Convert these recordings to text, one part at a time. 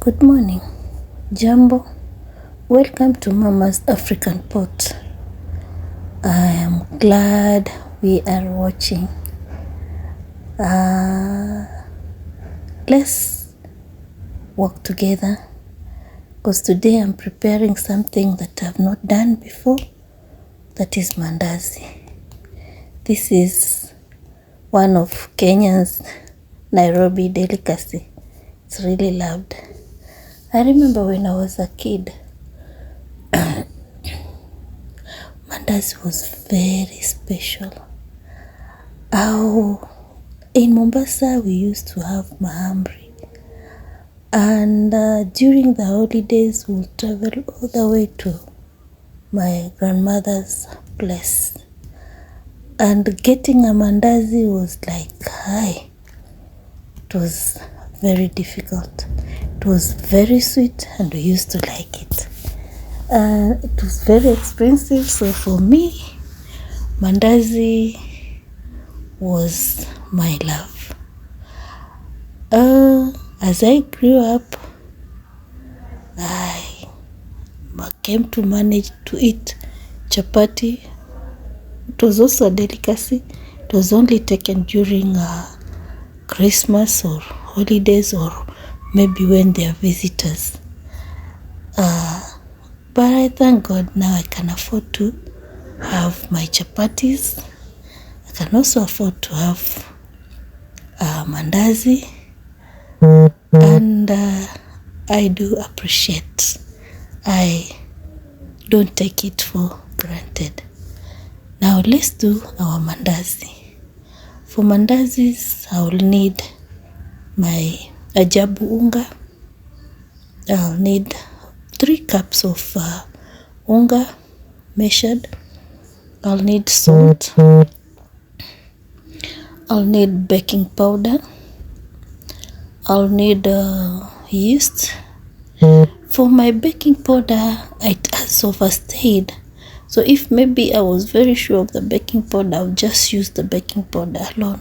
Good morning. Jambo. Welcome to Mama's African Pot. I am glad we are watching. Let's work together because today I'm preparing something that I've not done before. That is mandazi. This is one of Kenya's Nairobi delicacy. It's really loved. I remember when I was a kid, mandazi was very special. In Mombasa, we used to have mahamri. And during the holidays, we'll travel all the way to my grandmother's place. And getting a mandazi was like, hi. It was very difficult. It was very sweet and we used to like it. It was very expensive, so for me, mandazi was my love. As I grew up, I came to manage to eat chapati. It was also a delicacy. It was only taken during Christmas or holidays, or maybe when there are visitors. But I thank God now I can afford to have my chapatis. I can also afford to have mandazi. And I do appreciate. I don't take it for granted. Now let's do our mandazi. For mandazis, I will need my ajabu unga. I'll need 3 cups of unga measured. I'll need salt. I'll need baking powder. I'll need yeast. For my baking powder, it has overstayed. So if maybe I was very sure of the baking powder, I'll just use the baking powder alone.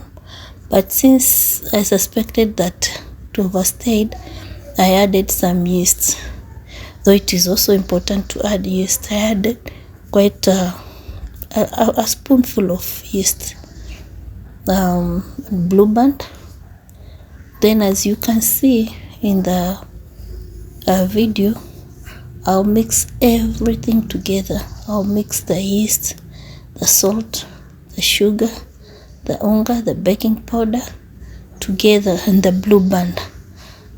But since I suspected that it overstayed, I added some yeast. Though it is also important to add yeast, I added quite a spoonful of yeast. Blue band. Then as you can see in the video, I'll mix everything together. I'll mix the yeast, the salt, the sugar, the unga, the baking powder together, and the blue band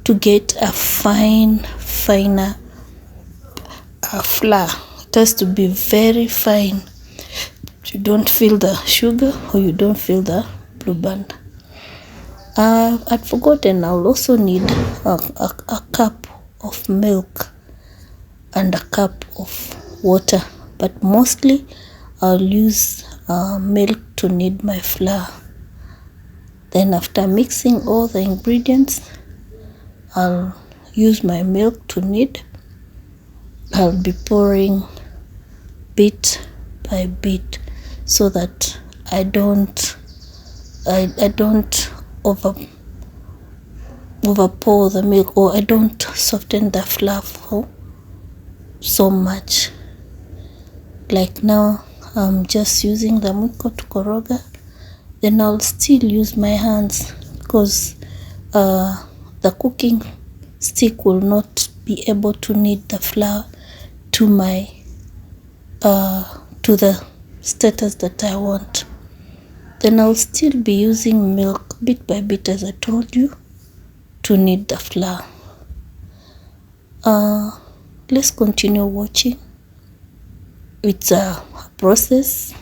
to get a finer flour. It has to be very fine. You don't feel the sugar or you don't feel the blue band. I'd forgotten, I'll also need a cup of milk and a cup of water, but mostly I'll use milk to knead my flour. Then after mixing all the ingredients, I'll use my milk to knead. I'll be pouring bit by bit so that I don't overpour the milk, or I don't soften the flour so much. Like now, I'm just using the mwiko to koroga. Then I'll still use my hands because the cooking stick will not be able to knead the flour to my to the status that I want. Then I'll still be using milk bit by bit, as I told you, to knead the flour. Let's continue watching. It's a process,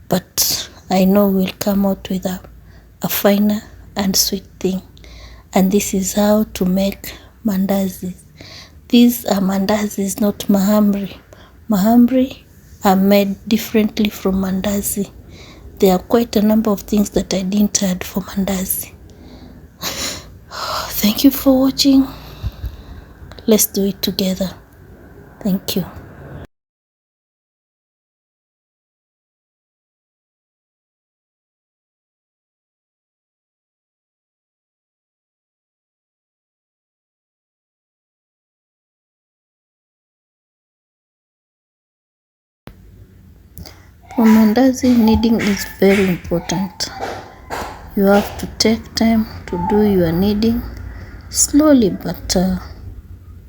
but I know we'll come out with a finer and sweet thing. And this is how to make mandazis. These are mandazis, not mahamri. Mahamri are made differently from mandazi. There are quite a number of things that I didn't add for mandazi. Thank you for watching. Let's do it together. Thank you. For mandazi, kneading is very important. You have to take time to do your kneading slowly but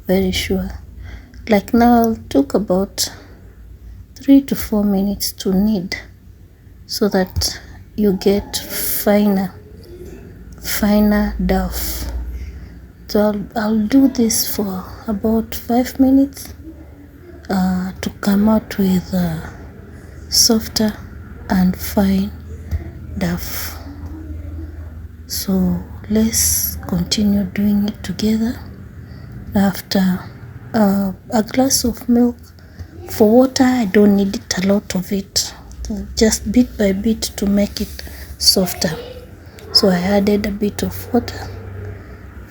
very sure. Like now, I'll took about 3 to 4 minutes to knead so that you get finer dough. So I'll do this for about 5 minutes to come out with softer and fine dough. So let's continue doing it together. After a glass of milk, for water I don't need it a lot of it, just bit by bit to make it softer. So I added a bit of water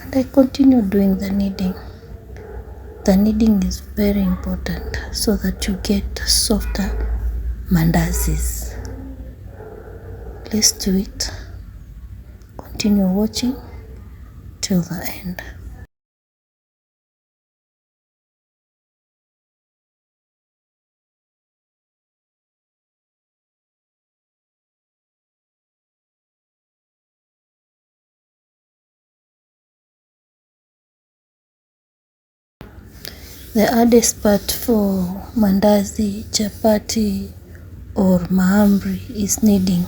and I continue doing the kneading. The kneading is very important so that you get softer mandazis. Let's do it. Continue watching till the end. The hardest part for mandazi, chapati or mahamri is kneading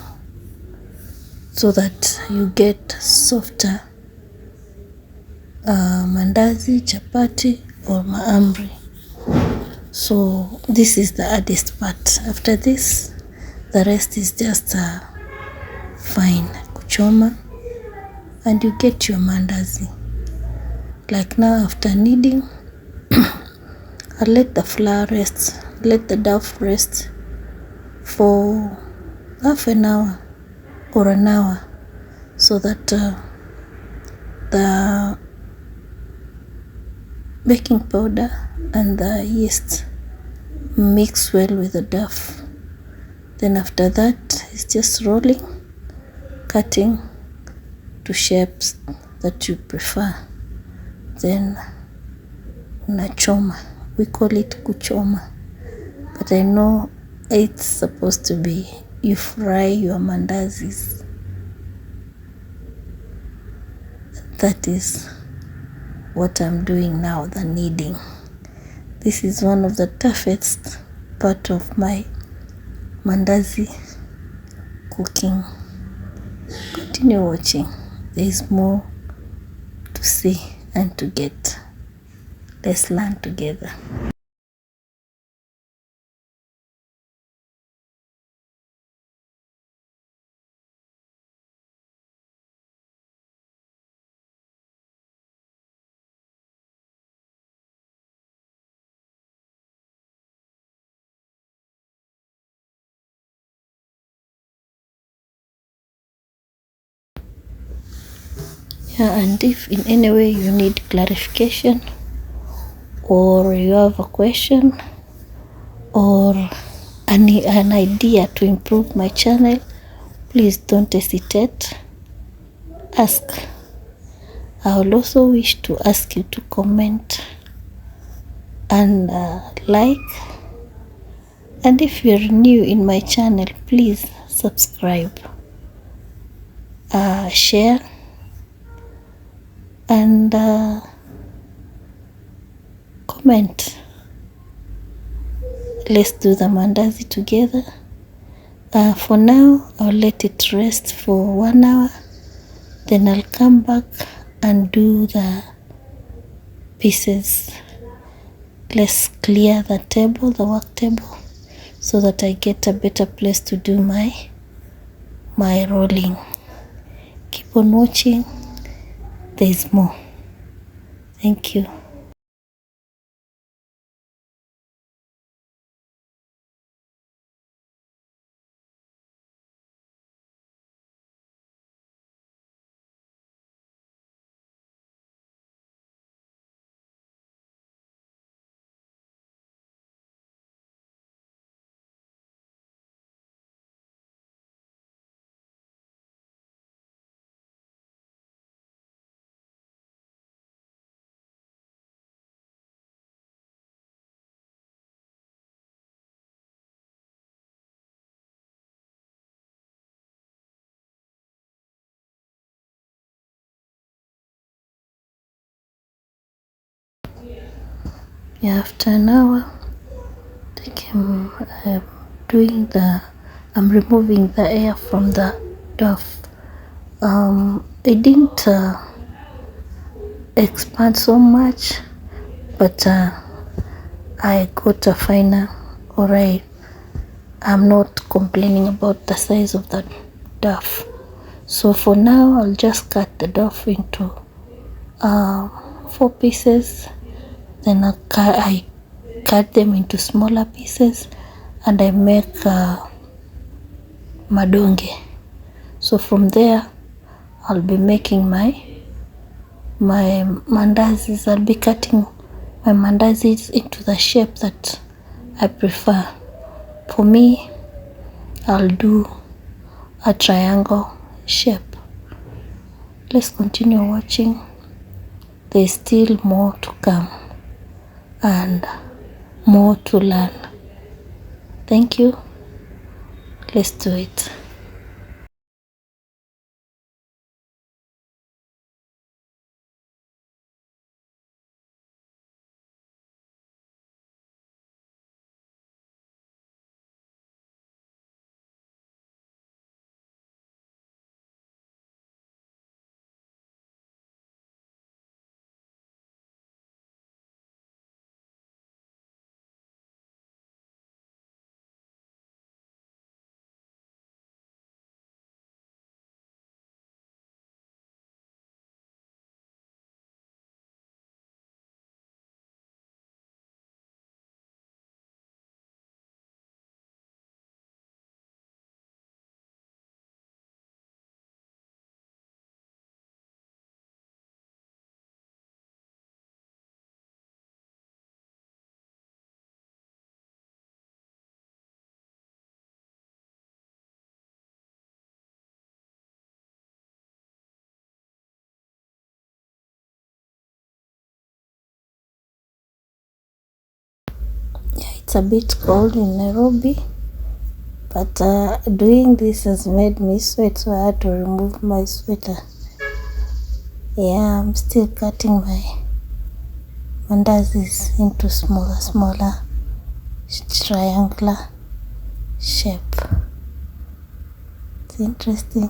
so that you get softer mandazi, chapati or mahamri. So this is the hardest part. After this, the rest is just fine kuchoma and you get your mandazi. Like now, after kneading, I let the flour rest, let the dough rest for half an hour or an hour so that the baking powder and the yeast mix well with the dough. Then after that, it's just rolling, cutting to shapes that you prefer. Then unachoma. We call it kuchoma, but I know it's supposed to be you fry your mandazis. That is what I'm doing now, the kneading. This is one of the toughest part of my mandazi cooking. Continue watching. There is more to see and to get. Let's learn together. Yeah, and if in any way you need clarification or you have a question or an idea to improve my channel, please don't hesitate. Ask. I will also wish to ask you to comment and like. And if you're new in my channel, please subscribe, share, and comment. Let's do the mandazi together. For now, I'll let it rest for 1 hour. Then I'll come back and do the pieces. Let's clear the table, the work table, so that I get a better place to do my rolling. Keep on watching. There's more. Thank you. Yeah, after an hour, I think I'm removing the air from the dough. It didn't expand so much, but I got a finer, alright. I'm not complaining about the size of the dough. So for now, I'll just cut the dough into 4 pieces. Then I cut them into smaller pieces, and I make madonge. So from there, I'll be making my mandazis. I'll be cutting my mandazis into the shape that I prefer. For me, I'll do a triangle shape. Let's continue watching. There's still more to come and more to learn. Thank you. Let's do it. It's a bit cold in Nairobi, but doing this has made me sweat, so I had to remove my sweater. Yeah, I'm still cutting my mandazis into smaller triangular shape. It's interesting.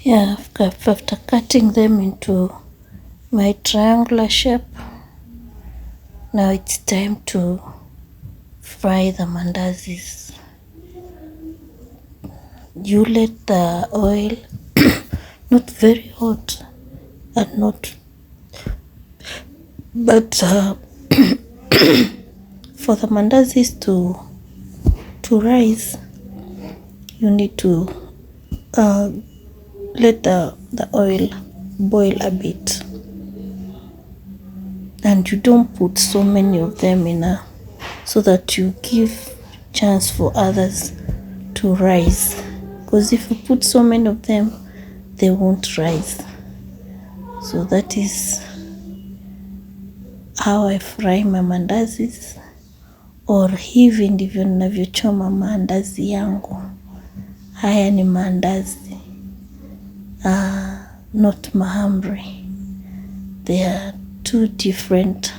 Yeah, after cutting them into my triangular shape, now it's time to fry the mandazis. You let the oil not very hot and not, but for the mandazis to rise, you need to let the oil boil a bit, and you don't put so many of them in so that you give chance for others to rise, because if you put so many of them, they won't rise. So that is how I fry my mandazis, or hivi ndivyo ninavyochoma maandazi yangu. Haya ni maandazi, not mahamri. They are two different,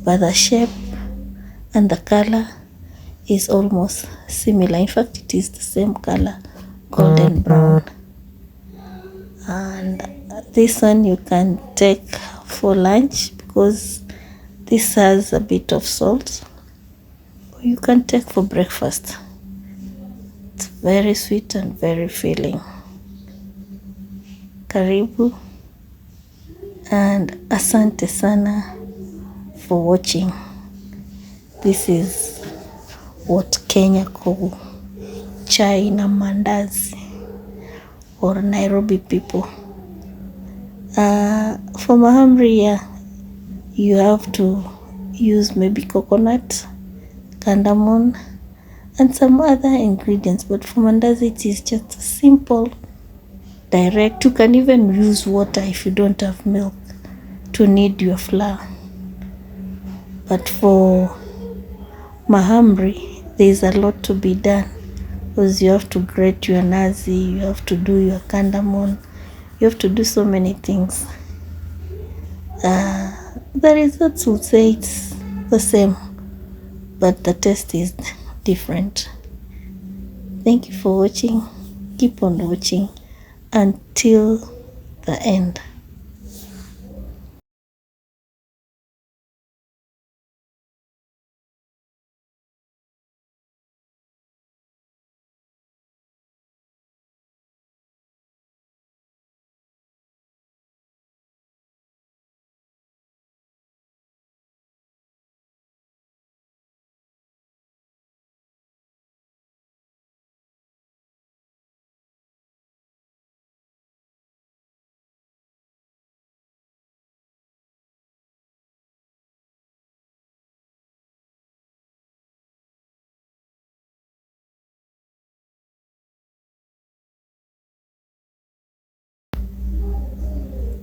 but the shape and the color is almost similar. In fact, it is the same color, golden brown. And this one you can take for lunch because this has a bit of salt. Or you can take for breakfast. It's very sweet and very filling. Karibu and asante sana for watching. This is what Kenya call chai na mandazi, or Nairobi people. For mahamri, you have to use maybe coconut, cardamom, and some other ingredients. But for mandazi, it is just simple, direct. You can even use water if you don't have milk to knead your flour. But for mahamri, there is a lot to be done, because you have to grate your nazi, you have to do your cardamom, you have to do so many things. The results will say it's the same, but the taste is different. Thank you for watching. Keep on watching until the end.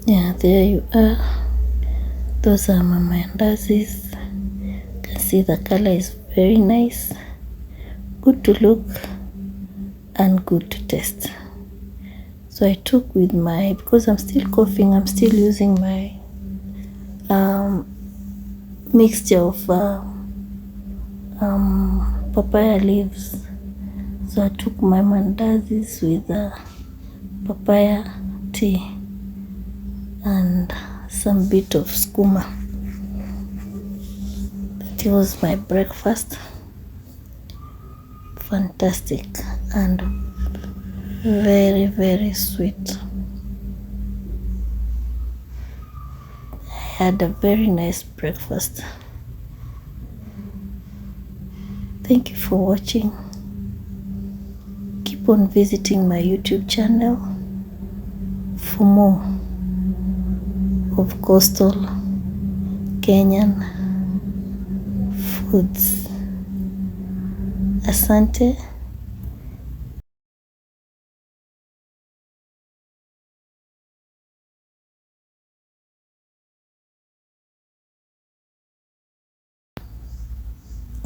Yeah, there you are. Those are my mandazis. You can see the color is very nice, good to look and good to taste. So I took with my, because I'm still coughing, I'm still using my mixture of papaya leaves. So I took my mandazis with papaya tea and some bit of skuma. That was my breakfast. Fantastic and very, very sweet. I had a very nice breakfast. Thank you for watching. Keep on visiting my YouTube channel for more of coastal Kenyan foods. Asante.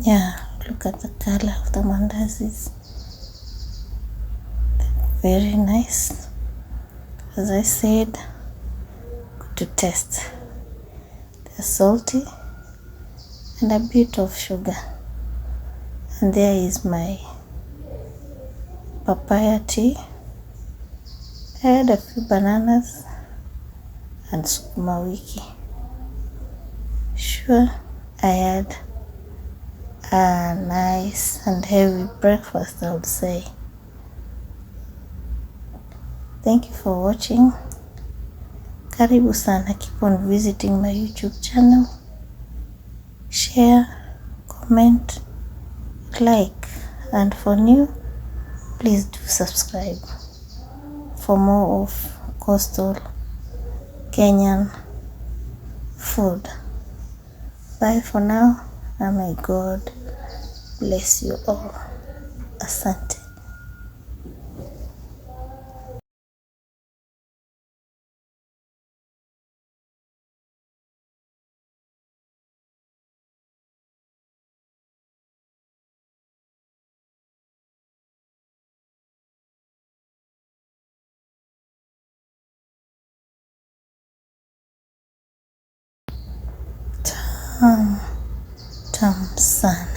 Yeah, look at the color of the mandazis. Very nice. As I said, good to taste. They're salty and a bit of sugar. And there is my papaya tea. I had a few bananas and sukuma wiki. Sure, I had a nice and heavy breakfast, I would say. Thank you for watching. Karibu sana. Keep on visiting my YouTube channel. Share, comment, like, and for new, please do subscribe for more of coastal Kenyan food. Bye for now, and may God bless you all. Asante. Tamu sana.